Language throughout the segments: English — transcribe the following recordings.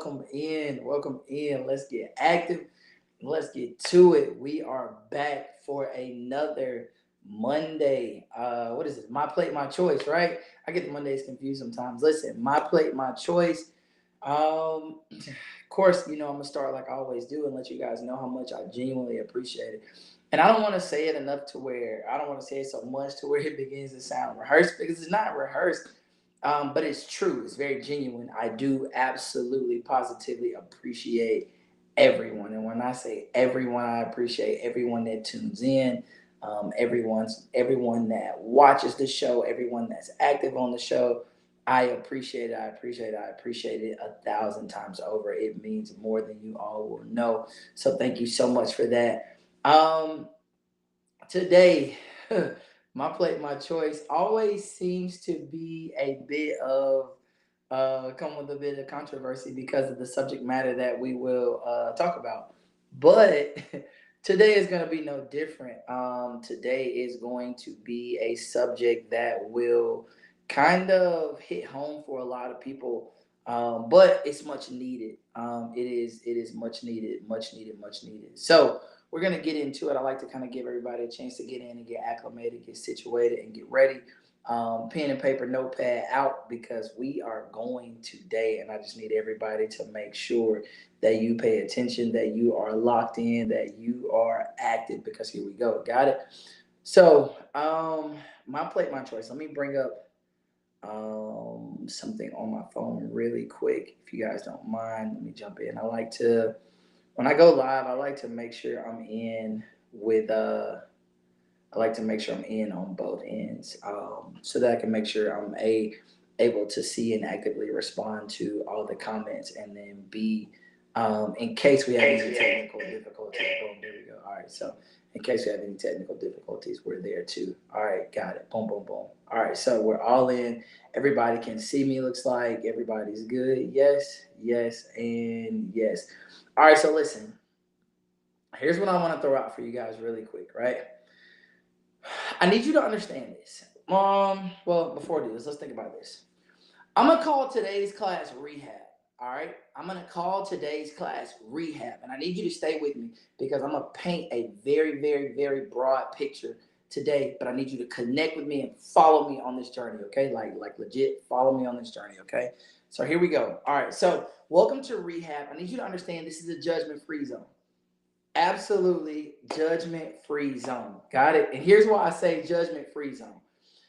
welcome in. Welcome in. Let's get active. Let's get to it. We are back for another Monday. What is it? My plate, my choice, right? I get the Mondays confused sometimes. Listen, my plate, my choice. Of course, I'm gonna start like I always do and let you guys know how much I genuinely appreciate it. And I don't want to say it enough to where I don't want to say it so much to where it begins to sound rehearsed because it's not rehearsed. But it's true. It's very genuine. I do absolutely, positively appreciate everyone. And when I say everyone, I appreciate everyone that tunes in, everyone that watches the show, everyone that's active on the show. I appreciate it. I appreciate it. I appreciate it 1,000 times over. It means more than you all will know. So thank you so much for that. Um, Today, my plate, my choice always seems to be a bit of come with a bit of controversy because of the subject matter that we will talk about. But today is going to be no different. Today is going to be a subject that will kind of hit home for a lot of people, but it's much needed. It is much needed, much needed, much needed. So we're gonna get into it. I like to kind of give everybody a chance to get in and get acclimated, get situated, and get ready. Pen and paper, notepad out because we are going today, and I just need everybody to make sure that you pay attention, that you are locked in, that you are active. Because here we go. Got it. So, my plate, my choice. Let me bring up something on my phone really quick, if you guys don't mind. Let me jump in. I like to when I go live, I like to make sure I'm in with I like to make sure I'm in on both ends, so that I can make sure I'm able to see and actively respond to all the comments, and then B, in case we have any technical difficulties. Boom, there we go. All right, so in case we have any technical difficulties, we're there too. All right, got it. Boom, boom, boom. All right, so we're all in. Everybody can see me. Looks like everybody's good. Yes, yes, and yes. All right, so listen. Here's what I want to throw out for you guys really quick, right? I need you to understand this. Well, before I do this, let's think about this. I'm gonna call today's class rehab. All right, I'm gonna call today's class rehab, and I need you to stay with me because I'm gonna paint a very, very, very broad picture today. But I need you to connect with me and follow me on this journey, okay? Like legit, follow me on this journey, okay? So here we go. All right, so welcome to rehab. I need you to understand this is a judgment-free zone. Absolutely judgment-free zone. Got it? And here's why I say judgment-free zone.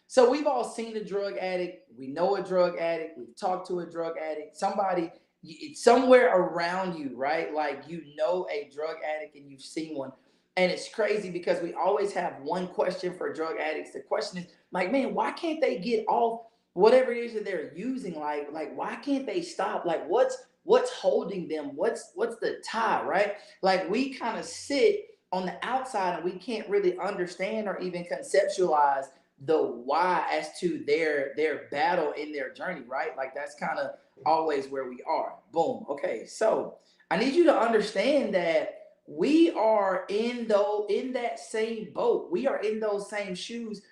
So we've all seen a drug addict. We know a drug addict. We've talked to a drug addict. Somebody, it's somewhere around you, right? Like you know a drug addict and you've seen one. And it's crazy because we always have one question for drug addicts. The question is like, man, why can't they get off whatever it is that they're using? Like why can't they stop? Like what's holding them? What's the tie, right? Like we kind of sit on the outside and we can't really understand or even conceptualize the why as to their battle in their journey, right? Like that's kind of always where we are. Boom. Okay, so I need you to understand that we are in that same boat. We are in those same shoes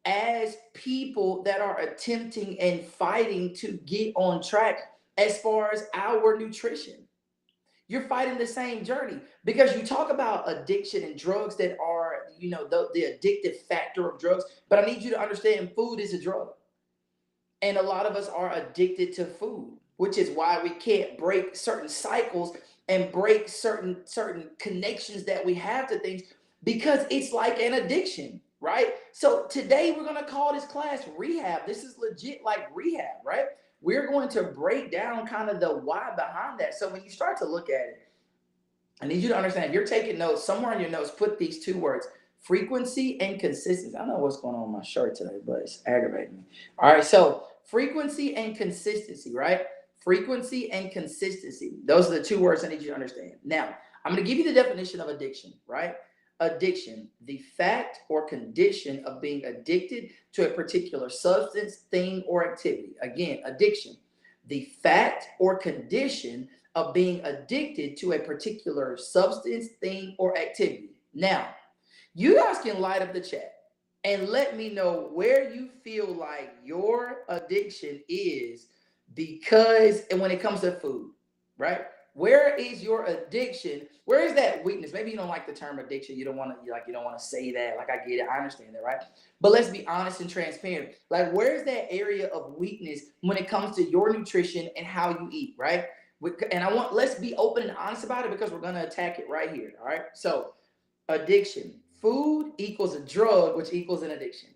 as people that are attempting and fighting to get on track as far as our nutrition. You're fighting the same journey because you talk about addiction and drugs that are, the addictive factor of drugs. But I need you to understand food is a drug. And a lot of us are addicted to food, which is why we can't break certain cycles and break certain connections that we have to things because it's like an addiction, right? So today we're going to call this class rehab. This is legit like rehab, right? We're going to break down kind of the why behind that. So when you start to look at it, I need you to understand, if you're taking notes, somewhere in your notes, put these two words, frequency and consistency. I don't know what's going on with my shirt today, but it's aggravating me. All right, so frequency and consistency, right? Frequency and consistency. Those are the two words I need you to understand. Now, I'm going to give you the definition of addiction, right? Addiction, the fact or condition of being addicted to a particular substance, thing, or activity. Again, addiction, the fact or condition of being addicted to a particular substance, thing, or activity. Now, you guys can light up the chat and let me know where you feel like your addiction is because, and when it comes to food, right? Where is your addiction? Where is that weakness? Maybe you don't like the term addiction. You don't want to like you don't want to say that. Like I get it, I understand that, right? But let's be honest and transparent. Like where's that area of weakness when it comes to your nutrition and how you eat, right? And let's be open and honest about it because we're gonna attack it right here. All right. So addiction. Food equals a drug, which equals an addiction.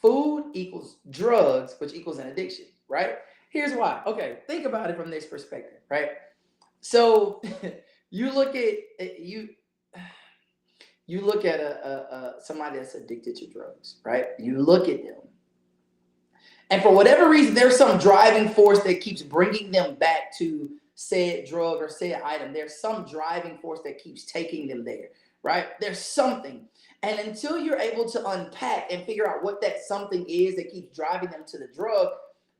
Food equals drugs, which equals an addiction, right? Here's why. Okay, think about it from this perspective, right? So you look at you look at somebody that's addicted to drugs, right? You look at them, and for whatever reason, there's some driving force that keeps bringing them back to said drug or said item. There's some driving force that keeps taking them there, right? There's something. And until you're able to unpack and figure out what that something is that keeps driving them to the drug,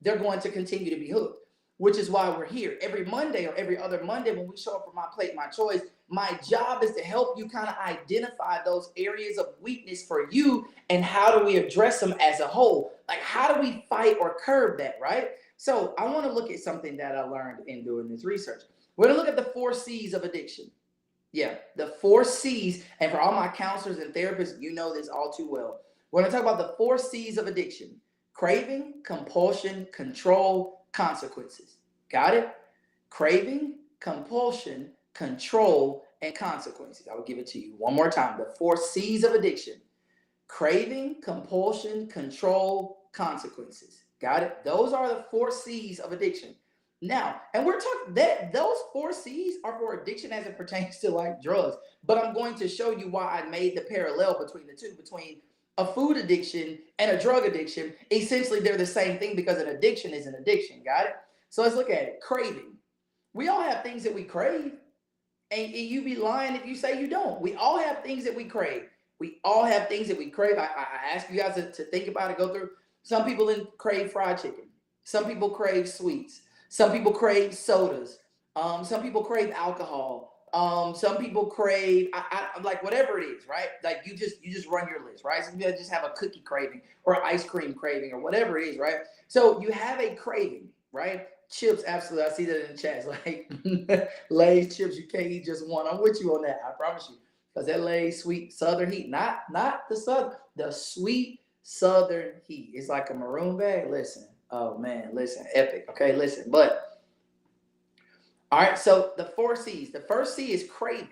they're going to continue to be hooked, which is why we're here every Monday or every other Monday when we show up for My Plate, My Choice. My job is to help you kind of identify those areas of weakness for you and how do we address them as a whole? Like, how do we fight or curb that, right? So I want to look at something that I learned in doing this research. We're going to look at the 4 C's of addiction. Yeah, the 4 C's. And for all my counselors and therapists, you know this all too well. We're going to talk about the 4 C's of addiction: craving, compulsion, control, consequences. Got it? Craving, compulsion, control, and consequences. I will give it to you one more time. The 4 C's of addiction: craving, compulsion, control, consequences. Got it? Those are the 4 C's of addiction. Now, and we're talking that those 4 C's are for addiction as it pertains to like drugs. But I'm going to show you why I made the parallel between the two, between a food addiction and a drug addiction. Essentially, they're the same thing because an addiction is an addiction. Got it? So let's look at it. Craving. We all have things that we crave. And you be lying if you say you don't. We all have things that we crave. We all have things that we crave. I ask you guys to think about it, go through. Some people crave fried chicken. Some people crave sweets. Some people crave sodas. Some people crave alcohol. Some people crave, like whatever it is, right? Like you just run your list, right? Some people just have a cookie craving or ice cream craving or whatever it is, right? So you have a craving, right? Chips, absolutely. I see that in the chat. Like Lay's chips, you can't eat just one. I'm with you on that. I promise you, because that Lay's sweet Southern heat, not the sweet Southern heat. It's like a maroon bag. Listen. Oh man, listen, epic. Okay, listen. But all right, so the 4 C's. The first C is craving.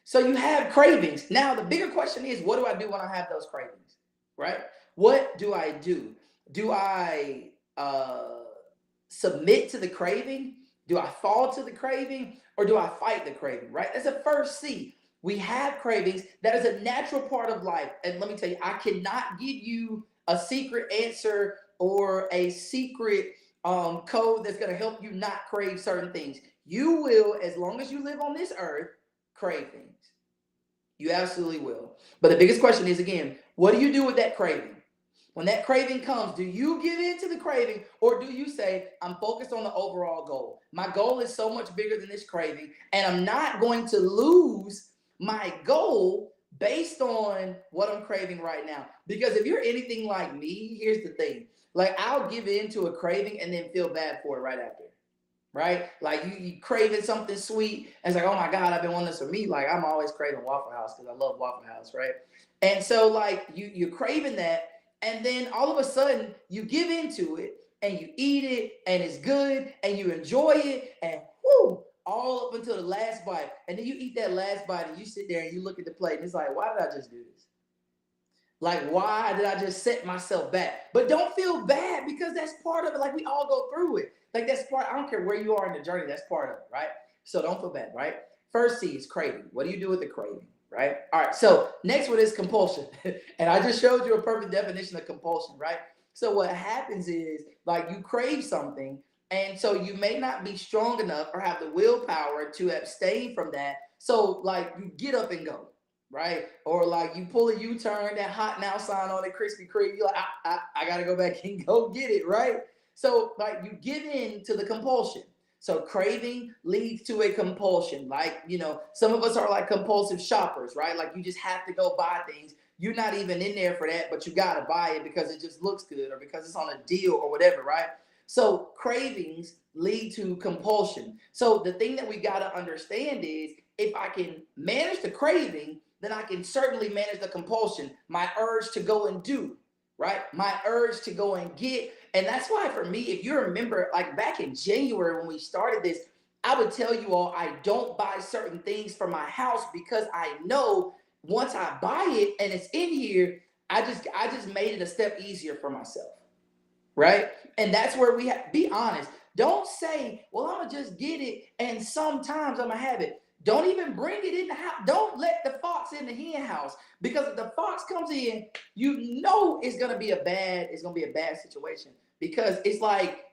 So you have cravings. Now the bigger question is, what do I do when I have those cravings? Right? What do I do? Do I submit to the craving? Do I fall to the craving? Or do I fight the craving? Right? That's the first C. We have cravings. That is a natural part of life. And let me tell you, I cannot give you a secret answer or a secret code that's going to help you not crave certain things. You will, as long as you live on this earth, crave things. You absolutely will. But the biggest question is, again, what do you do with that craving? When that craving comes, do you give in to the craving, or do you say, I'm focused on the overall goal? My goal is so much bigger than this craving, and I'm not going to lose my goal based on what I'm craving right now. Because if you're anything like me, here's the thing. Like, I'll give in to a craving and then feel bad for it right after. Right? Like, you craving something sweet, and it's like, oh my God, I've been wanting this for me. Like, I'm always craving Waffle House because I love Waffle House, right? And so, like, you're craving that, and then all of a sudden, you give into it, and you eat it, and it's good, and you enjoy it, and whoo, all up until the last bite. And then you eat that last bite, and you sit there, and you look at the plate, and it's like, why did I just do this? Like, why did I just set myself back? But don't feel bad, because that's part of it. Like, we all go through it. Like, that's part, I don't care where you are in the journey, that's part of it, right? So don't feel bad, right? First C is craving. What do you do with the craving, right? All right, so next one is compulsion. And I just showed you a perfect definition of compulsion, right? So what happens is, like, you crave something, and so you may not be strong enough or have the willpower to abstain from that. So, like, you get up and go. Right? Or like you pull a U-turn, that hot now sign on the Krispy Kreme, you're like, I gotta go back and go get it, right? So like you give in to the compulsion. So craving leads to a compulsion. Like, you know, some of us are like compulsive shoppers, right? Like you just have to go buy things. You're not even in there for that, but you gotta buy it because it just looks good or because it's on a deal or whatever, right? So cravings lead to compulsion. So the thing that we got to understand is if I can manage the craving, then I can certainly manage the compulsion, my urge to go and do, right? My urge to go and get. And that's why for me, if you remember, like back in January when we started this, I would tell you all I don't buy certain things for my house because I know once I buy it and it's in here, I just made it a step easier for myself, right? And that's where we have be honest. Don't say, well, I'm gonna just get it and sometimes I'm gonna have it. Don't even bring it in the house. Don't let the fox in the hen house, because if the fox comes in, you know it's gonna be a bad situation, because it's like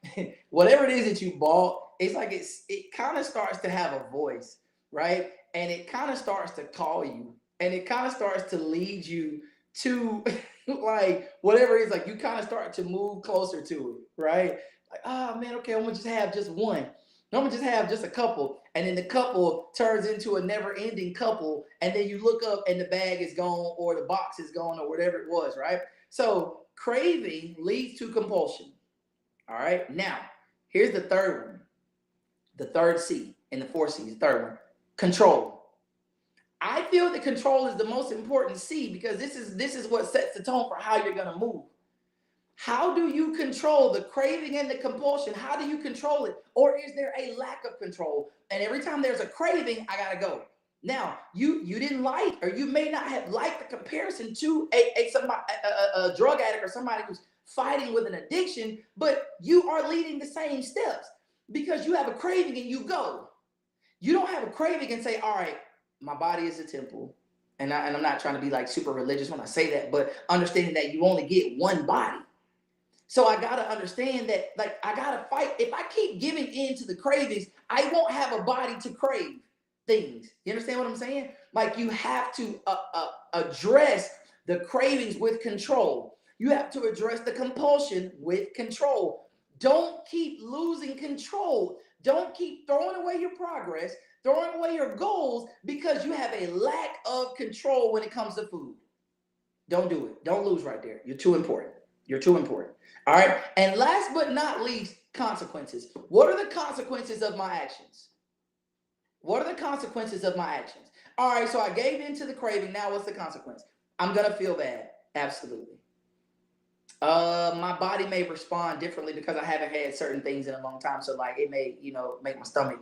whatever it is that you bought, it's like it kind of starts to have a voice, right? And it kind of starts to call you, and it kind of starts to lead you to like whatever it is, like you kind of start to move closer to it, right? Like, oh man, okay, I'm gonna just have just one. No, I'm gonna just have just a couple, and then the couple turns into a never-ending couple, and then you look up and the bag is gone, or the box is gone, or whatever it was, right? So craving leads to compulsion. All right. Now, here's the third one, the third C in the four C's. The third one, control. I feel that control is the most important C, because this is what sets the tone for how you're gonna move. How do you control the craving and the compulsion? How do you control it? Or is there a lack of control? And every time there's a craving, I gotta go. Now, you didn't like, or you may not have liked the comparison to a drug addict or somebody who's fighting with an addiction, but you are leading the same steps because you have a craving and you go. You don't have a craving and say, all right, my body is a temple. And I'm not trying to be like super religious when I say that, but understanding that you only get one body. So I gotta understand that, like, I gotta fight. If I keep giving in to the cravings, I won't have a body to crave things. You understand what I'm saying? Like, you have to address the cravings with control. You have to address the compulsion with control. Don't keep losing control. Don't keep throwing away your progress, throwing away your goals because you have a lack of control when it comes to food. Don't do it. Don't lose right there. You're too important. You're too important. All right. And last but not least, consequences. What are the consequences of my actions? What are the consequences of my actions? All right. So I gave in to the craving. Now what's the consequence? I'm going to feel bad. Absolutely. My body may respond differently because I haven't had certain things in a long time. So like it may, make my stomach,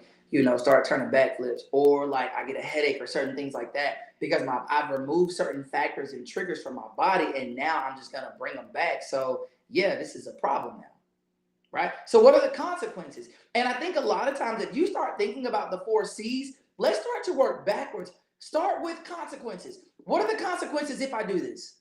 start turning backflips, or like I get a headache or certain things like that because I've removed certain factors and triggers from my body, and now I'm just gonna bring them back. So yeah, this is a problem now, right? So what are the consequences? And I think a lot of times if you start thinking about the four C's, let's start to work backwards. Start with consequences. What are the consequences if I do this?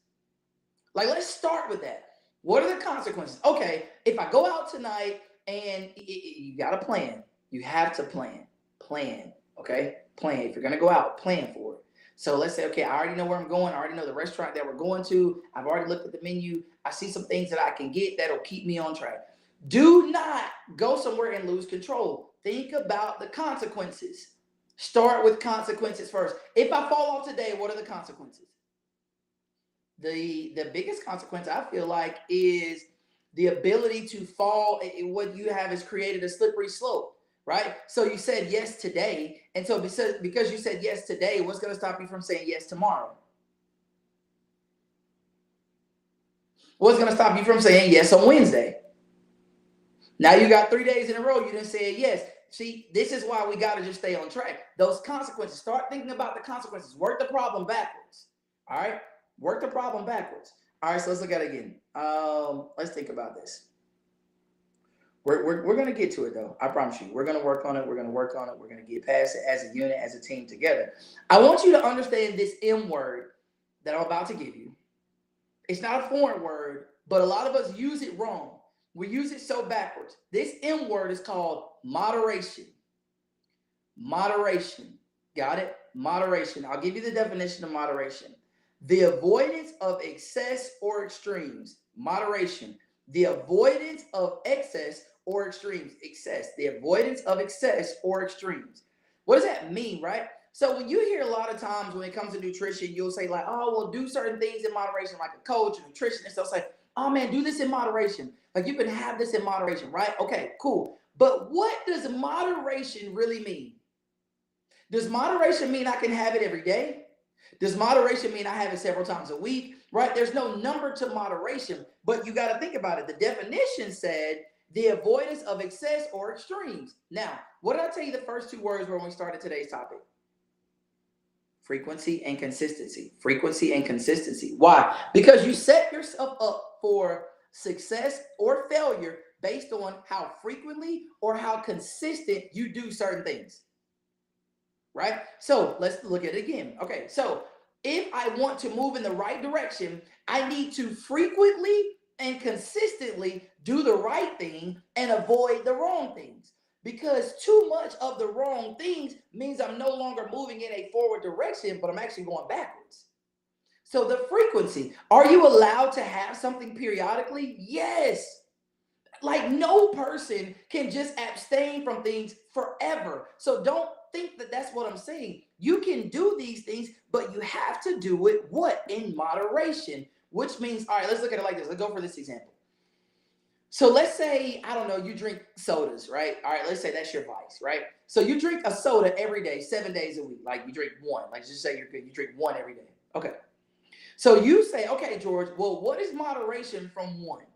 Like, let's start with that. What are the consequences? Okay, if I go out tonight and you got to plan. You have to plan. Plan, okay? Plan. If you're going to go out, plan for it. So let's say, okay, I already know where I'm going. I already know the restaurant that we're going to. I've already looked at the menu. I see some things that I can get that'll keep me on track. Do not go somewhere and lose control. Think about the consequences. Start with consequences first. If I fall off today, what are the consequences? The biggest consequence I feel like is the ability to fall. What you have is created a slippery slope, right? So you said yes today, and so because you said yes today, what's going to stop you from saying yes tomorrow? What's going to stop you from saying yes on Wednesday? Now you got 3 days in a row you didn't say yes. See, this is why we got to just stay on track. Those consequences. Start thinking about the consequences. Work the problem backwards. All right. Work the problem backwards. All right, so let's look at it again. Let's think about this. We're going to get to it, though. I promise you. We're going to work on it. We're going to work on it. We're going to get past it as a unit, as a team together. I want you to understand this M word that I'm about to give you. It's not a foreign word, but a lot of us use it wrong. We use it so backwards. This M word is called moderation. Moderation. Got it? Moderation. I'll give you the definition of moderation. The avoidance of excess or extremes. Moderation. The avoidance of excess or extremes. Excess. The avoidance of excess or extremes. What does that mean, right? So when you hear a lot of times when it comes to nutrition, you'll say like, oh, well, do certain things in moderation, like a coach, a nutritionist. They'll say, oh man, do this in moderation. Like you can have this in moderation, right? Okay, cool. But what does moderation really mean? Does moderation mean I can have it every day? Does moderation mean I have it several times a week? Right? There's no number to moderation, but you got to think about it. The definition said the avoidance of excess or extremes. Now, what did I tell you the first two words were when we started today's topic? Frequency and consistency. Frequency and consistency. Why? Because you set yourself up for success or failure based on how frequently or how consistent you do certain things. Right? So let's look at it again. Okay, so if I want to move in the right direction, I need to frequently and consistently do the right thing and avoid the wrong things. Because too much of the wrong things means I'm no longer moving in a forward direction, but I'm actually going backwards. So the frequency, are you allowed to have something periodically? Yes. Like no person can just abstain from things forever. So don't think that that's what I'm saying. You can do these things, but you have to do it what? In moderation, which means, all right, let's look at it like this. Let's go for this example. So let's say, I don't know, you drink sodas, right? All right, let's say that's your vice, right? So you drink a soda every day, 7 days a week. Like you drink one. Like just say you're good. You drink one every day. Okay. So you say, okay, George, well, what is moderation from one?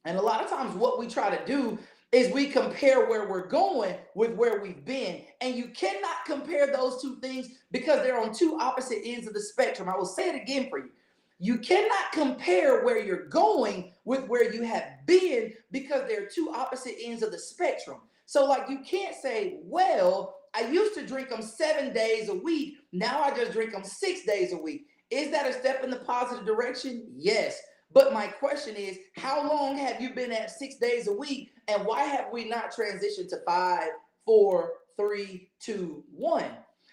And a lot of times what we try to do is we compare where we're going with where we've been. And you cannot compare those two things because they're on two opposite ends of the spectrum. I will say it again for you. You cannot compare where you're going with where you have been because they're two opposite ends of the spectrum. So like you can't say, well, I used to drink them 7 days a week. Now I just drink them 6 days a week. Is that a step in the positive direction? Yes. But my question is, how long have you been at 6 days a week? And why have we not transitioned to 5, 4, 3, 2, 1?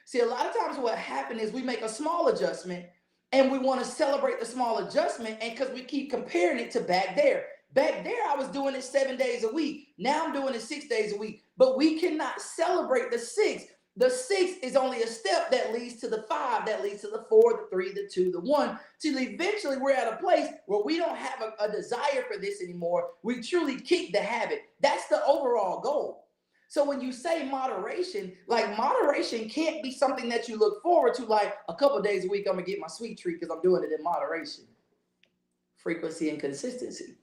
See, a lot of times what happens is we make a small adjustment and we want to celebrate the small adjustment, and because we keep comparing it to back there. Back there, I was doing it 7 days a week. Now I'm doing it 6 days a week. But we cannot celebrate the 6. The 6 is only a step that leads to the 5, that leads to the 4, the 3, the 2, the 1. Till eventually we're at a place where we don't have a desire for this anymore. We truly kick the habit. That's the overall goal. So when you say moderation, like moderation can't be something that you look forward to, like a couple of days a week, I'm going to get my sweet treat because I'm doing it in moderation. Frequency and consistency.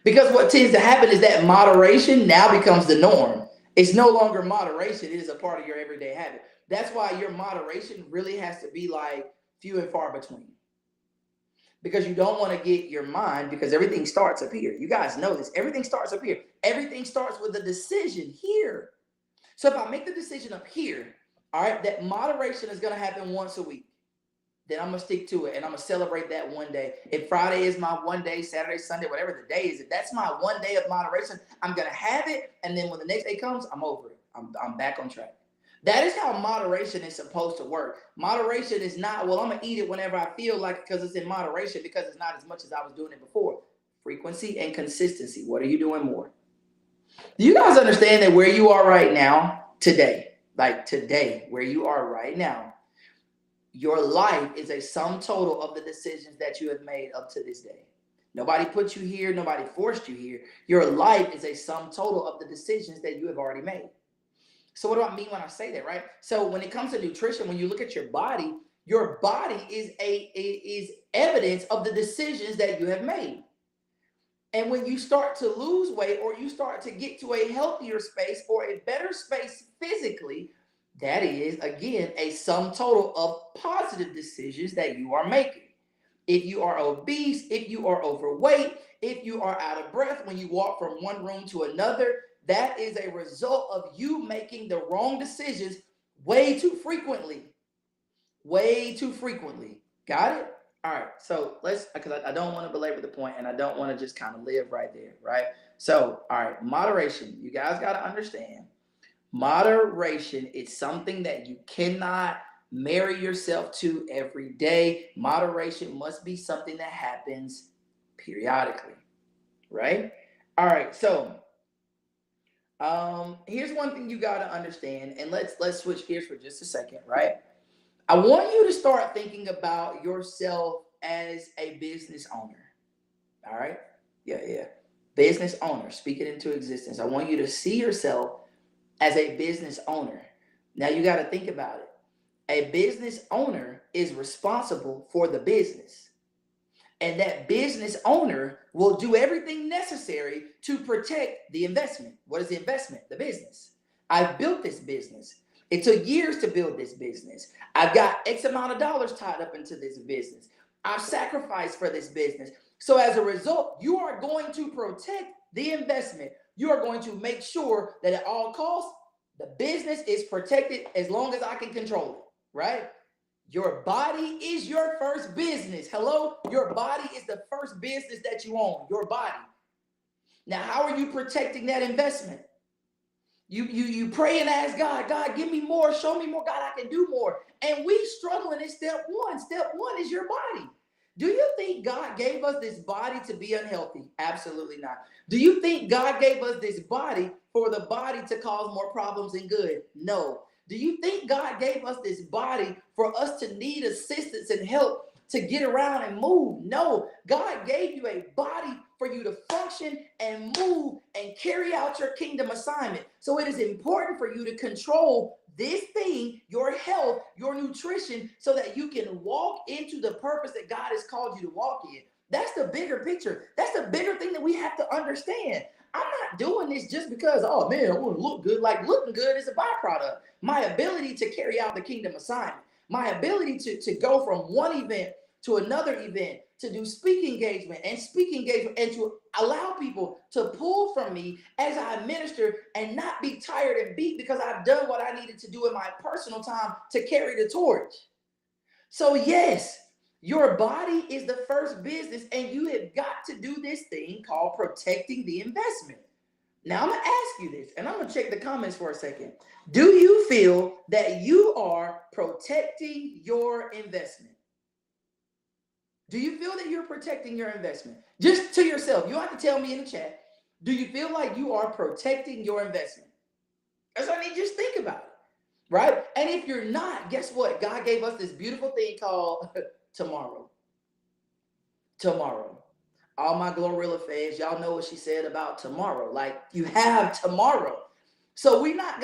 Because what tends to happen is that moderation now becomes the norm. It's no longer moderation. It is a part of your everyday habit. That's why your moderation really has to be like few and far between. Because you don't want to get your mind, because everything starts up here. You guys know this. Everything starts up here. Everything starts with a decision here. So if I make the decision up here, all right, that moderation is going to happen once a week. Then I'm going to stick to it and I'm going to celebrate that one day. If Friday is my one day, Saturday, Sunday, whatever the day is, if that's my one day of moderation, I'm going to have it. And then when the next day comes, I'm over it. I'm back on track. That is how moderation is supposed to work. Moderation is not, well, I'm going to eat it whenever I feel like it because it's in moderation, because it's not as much as I was doing it before. Frequency and consistency. What are you doing more? Do you guys understand that where you are right now, today, like today, where you are right now, your life is a sum total of the decisions that you have made up to this day. Nobody put you here. Nobody forced you here. Your life is a sum total of the decisions that you have already made. So what do I mean when I say that, right? So when it comes to nutrition, when you look at your body is evidence of the decisions that you have made. And when you start to lose weight or you start to get to a healthier space or a better space physically, that is, again, a sum total of positive decisions that you are making. If you are obese, if you are overweight, if you are out of breath when you walk from one room to another, that is a result of you making the wrong decisions way too frequently. Way too frequently. Got it? All right. So let's, because I don't want to belabor the point and I don't want to just kind of live right there, right? So, all right, moderation. You guys got to understand. Moderation is something that you cannot marry yourself to every day. Moderation must be something that happens periodically, right? All right. So, here's one thing you got to understand, and let's switch gears for just a second, right? I want you to start thinking about yourself as a business owner. All right. Yeah. Business owner, speak it into existence. I want you to see yourself as a business owner. Now you got to think about it. A business owner is responsible for the business. And that business owner will do everything necessary to protect the investment. What is the investment? The business. I've built this business. It took years to build this business. I've got X amount of dollars tied up into this business. I've sacrificed for this business. So as a result, you are going to protect the investment. You are going to make sure that at all costs, the business is protected as long as I can control it, right? Your body is your first business. Hello? Your body is the first business that you own, your body. Now, how are you protecting that investment? You pray and ask God, God, give me more, show me more, God, I can do more. And we struggling in step one. Step one is your body. Do you think God gave us this body to be unhealthy? Absolutely not. Do you think God gave us this body for the body to cause more problems than good? No. Do you think God gave us this body for us to need assistance and help to get around and move? No. God gave you a body for you to function and move and carry out your kingdom assignment. So it is important for you to control this thing, your health, your nutrition, so that you can walk into the purpose that God has called you to walk in. That's the bigger picture. That's the bigger thing that we have to understand. I'm not doing this just because, oh man, I want to look good. Like looking good is a byproduct. My ability to carry out the kingdom assignment, my ability to go from one event to another event, to do speak engagement and to allow people to pull from me as I minister and not be tired and beat because I've done what I needed to do in my personal time to carry the torch. So yes, your body is the first business and you have got to do this thing called protecting the investment. Now I'm going to ask you this and I'm going to check the comments for a second. Do you feel that you are protecting your investment? Do you feel that you're protecting your investment? Just to yourself. You don't have to tell me in the chat. Do you feel like you are protecting your investment? That's what I need you to think about it, right? And if you're not, guess what? God gave us this beautiful thing called tomorrow. Tomorrow. All my Glorilla fans, y'all know what she said about tomorrow. Like you have tomorrow. So we're not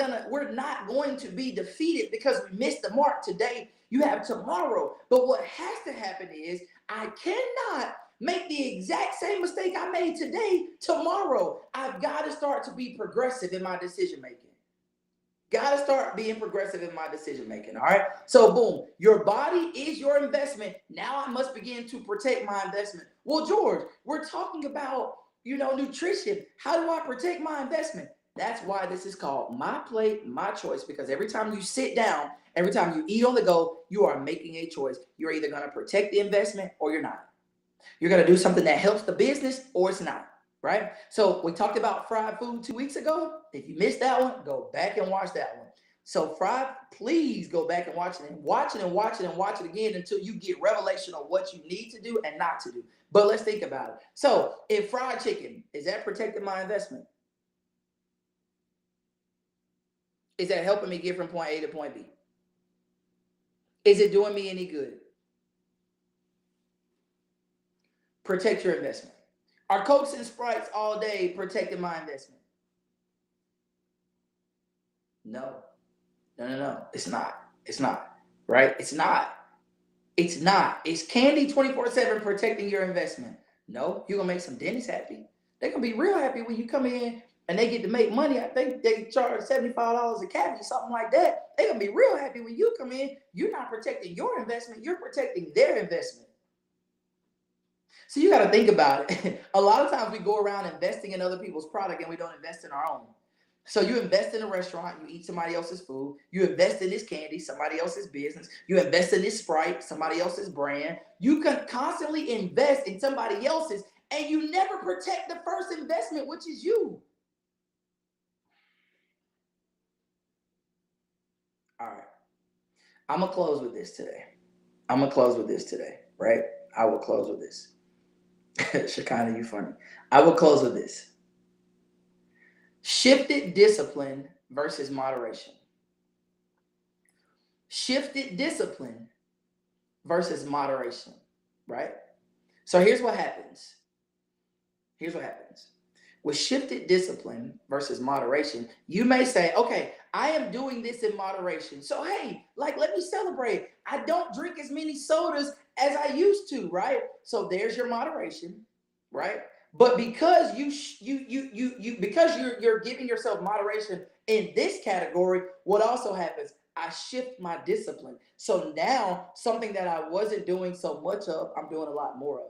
going to be defeated because we missed the mark today. You have tomorrow. But what has to happen is I cannot make the exact same mistake I made today tomorrow. I've got to start to be progressive in my decision making. Got to start being progressive in my decision making. All right. So, boom, your body is your investment. Now I must begin to protect my investment. Well, George, we're talking about, nutrition. How do I protect my investment? That's why this is called My Plate, My Choice, because every time you sit down, every time you eat on the go, you are making a choice. You're either going to protect the investment or you're not. You're going to do something that helps the business or it's not, right? So we talked about fried food 2 weeks ago. If you missed that one, go back and watch that one. So please go back and watch it and watch it and watch it and watch it again until you get revelation on what you need to do and not to do. But let's think about it. So if fried chicken, is that protecting my investment? Is that helping me get from point A to point B? Is it doing me any good? Protect your investment. Are Cokes and Sprites all day protecting my investment? No. No. It's not. It's not. Right? It's not. It's not. Is candy 24/7 protecting your investment? No. You're going to make some dentists happy. They're going to be real happy when you come in and they get to make money. I think they charge $75 a cavity, something like that. They're going to be real happy when you come in. You're not protecting your investment. You're protecting their investment. So you got to think about it. A lot of times we go around investing in other people's product and we don't invest in our own. So you invest in a restaurant, you eat somebody else's food. You invest in this candy, somebody else's business. You invest in this Sprite, somebody else's brand. You can constantly invest in somebody else's and you never protect the first investment, which is you. All right. I'm going to close with this today. Right? I will close with this. Shekinah, you funny. I will close with this. Shifted discipline versus moderation. Shifted discipline versus moderation, right? So here's what happens. Here's what happens. With shifted discipline versus moderation, you may say, okay, I am doing this in moderation. So, hey, like, let me celebrate. I don't drink as many sodas as I used to, right? So there's your moderation, right? But because because you're giving yourself moderation in this category, what also happens? I shift my discipline. So now something that I wasn't doing so much of, I'm doing a lot more of.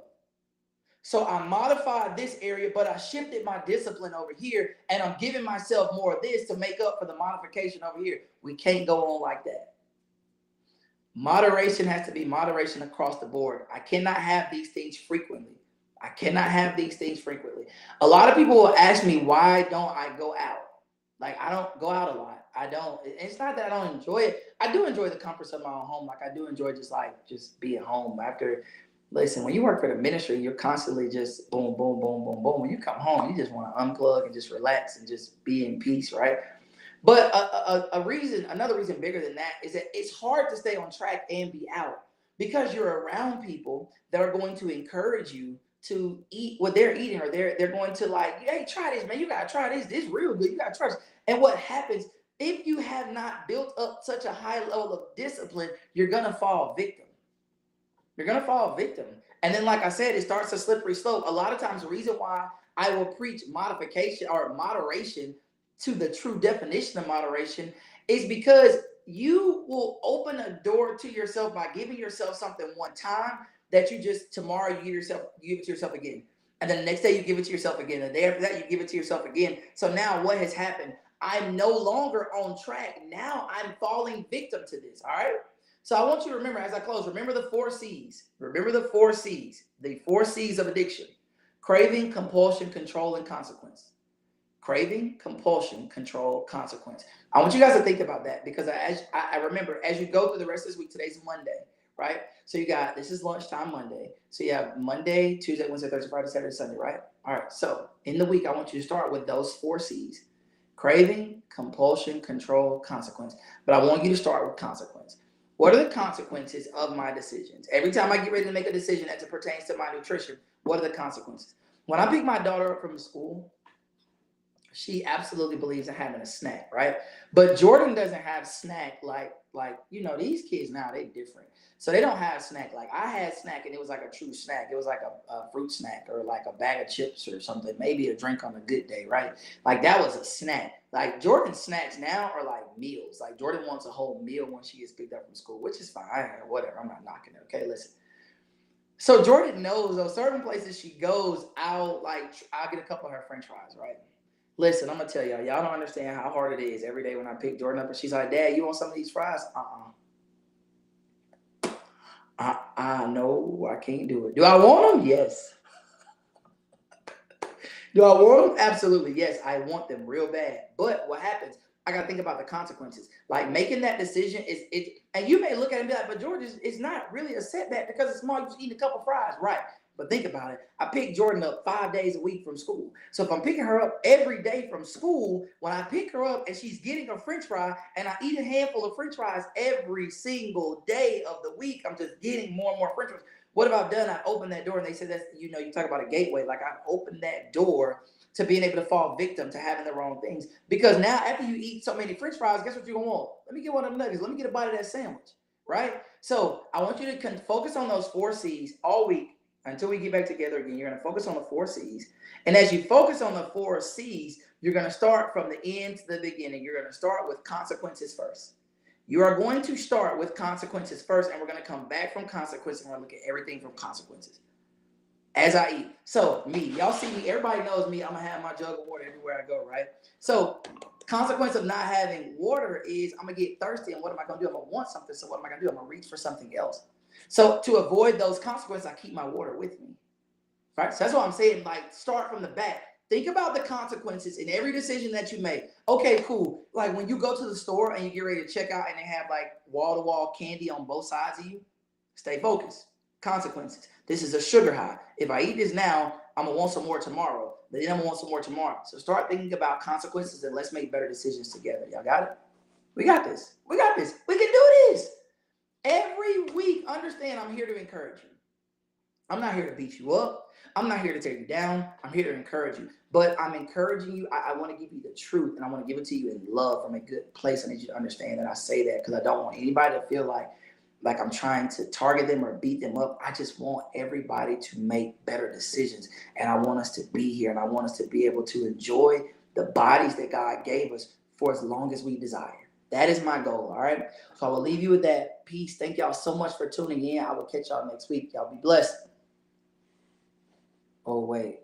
So I modified this area, but I shifted my discipline over here, and I'm giving myself more of this to make up for the modification over here. We can't go on like that. Moderation has to be moderation across the board. I cannot have these things frequently. I cannot have these things frequently. A lot of people will ask me, why don't I go out? Like, I don't go out a lot. I don't. It's not that I don't enjoy it. I do enjoy the comforts of my own home. Like, I do enjoy just being home after. Listen, when you work for the ministry, you're constantly just boom, boom, boom, boom, boom. When you come home, you just want to unplug and just relax and just be in peace, right? But another reason bigger than that is that it's hard to stay on track and be out because you're around people that are going to encourage you to eat what they're eating, or they're going to like, hey, try this, man. You gotta try this. This is real good. You gotta try this. And what happens if you have not built up such a high level of discipline? You're gonna fall victim. You're gonna fall victim. And then, like I said, it starts a slippery slope. A lot of times, the reason why I will preach modification or moderation to the true definition of moderation is because you will open a door to yourself by giving yourself something one time that you just tomorrow you give it to yourself again. And then the next day you give it to yourself again. The day after that, you give it to yourself again. So now what has happened? I'm no longer on track. Now I'm falling victim to this. All right. So I want you to remember as I close, remember the 4 C's. Remember the 4 C's. The 4 C's of addiction: craving, compulsion, control, and consequence. Craving, compulsion, control, consequence. I want you guys to think about that because I remember as you go through the rest of this week, today's Monday, right? So this is lunchtime Monday. So you have Monday, Tuesday, Wednesday, Thursday, Friday, Saturday, Sunday, right? All right. So in the week, I want you to start with those 4 C's: craving, compulsion, control, consequence. But I want you to start with consequence. What are the consequences of my decisions? Every time I get ready to make a decision as it pertains to my nutrition, what are the consequences? When I pick my daughter up from school, she absolutely believes in having a snack, right? But Jordan doesn't have snack like these kids now, they different. So they don't have snack. Like I had snack and it was like a true snack. It was like a fruit snack or like a bag of chips or something, maybe a drink on a good day, right? Like that was a snack. Like Jordan's snacks now are like meals. Like Jordan wants a whole meal when she gets picked up from school, which is fine. Whatever. I'm not knocking it. Okay, listen. So Jordan knows those certain places she goes out, like I'll get a couple of her French fries, right? Listen, I'm gonna tell y'all don't understand how hard it is every day when I pick Jordan up and she's like, Dad, you want some of these fries? No, I can't do it. Do I want them? Yes. Do I want them? Absolutely. Yes, I want them real bad. But what happens? I gotta think about the consequences. Like making that decision is it, and you may look at it and be like, but George, it's not really a setback because it's small. You just eating a couple fries, right? But think about it. I pick Jordan up 5 days a week from school. So if I'm picking her up every day from school, when I pick her up and she's getting a French fry and I eat a handful of French fries every single day of the week, I'm just getting more and more French fries. What have I done? I opened that door and they said that's, you talk about a gateway. Like I've opened that door to being able to fall victim to having the wrong things. Because now after you eat so many French fries, guess what you're gonna want? Let me get one of them nuggets. Let me get a bite of that sandwich, right? So I want you to focus on those 4 C's all week until we get back together again. You're gonna focus on the 4 C's. And as you focus on the 4 C's, you're gonna start from the end to the beginning. You're gonna start with consequences first. You are going to start with consequences first, and we're gonna come back from consequences and we're gonna look at everything from consequences. As I eat. So me, y'all see me, everybody knows me. I'm gonna have my jug of water everywhere I go, right? So consequence of not having water is I'm gonna get thirsty, and what am I gonna do? I'm gonna want something. So what am I gonna do? I'm gonna reach for something else. So to avoid those consequences, I keep my water with me. Right? So that's what I'm saying. Like start from the back. Think about the consequences in every decision that you make. Okay, cool. Like when you go to the store and you get ready to check out and they have like wall-to-wall candy on both sides of you, stay focused. Consequences. This is a sugar high. If I eat this now, I'm gonna want some more tomorrow. Then I'm gonna want some more tomorrow. So start thinking about consequences and let's make better decisions together. Y'all got it? We got this. We got this. We can do this. Every week, understand I'm here to encourage you. I'm not here to beat you up. I'm not here to tear you down. I'm here to encourage you. But I'm encouraging you. I want to give you the truth, and I want to give it to you in love from a good place. I need you to understand that I say that because I don't want anybody to feel like I'm trying to target them or beat them up. I just want everybody to make better decisions. And I want us to be here, and I want us to be able to enjoy the bodies that God gave us for as long as we desire. That is my goal. All right. So I will leave you with that. Peace. Thank y'all so much for tuning in. I will catch y'all next week. Y'all be blessed. Oh, wait.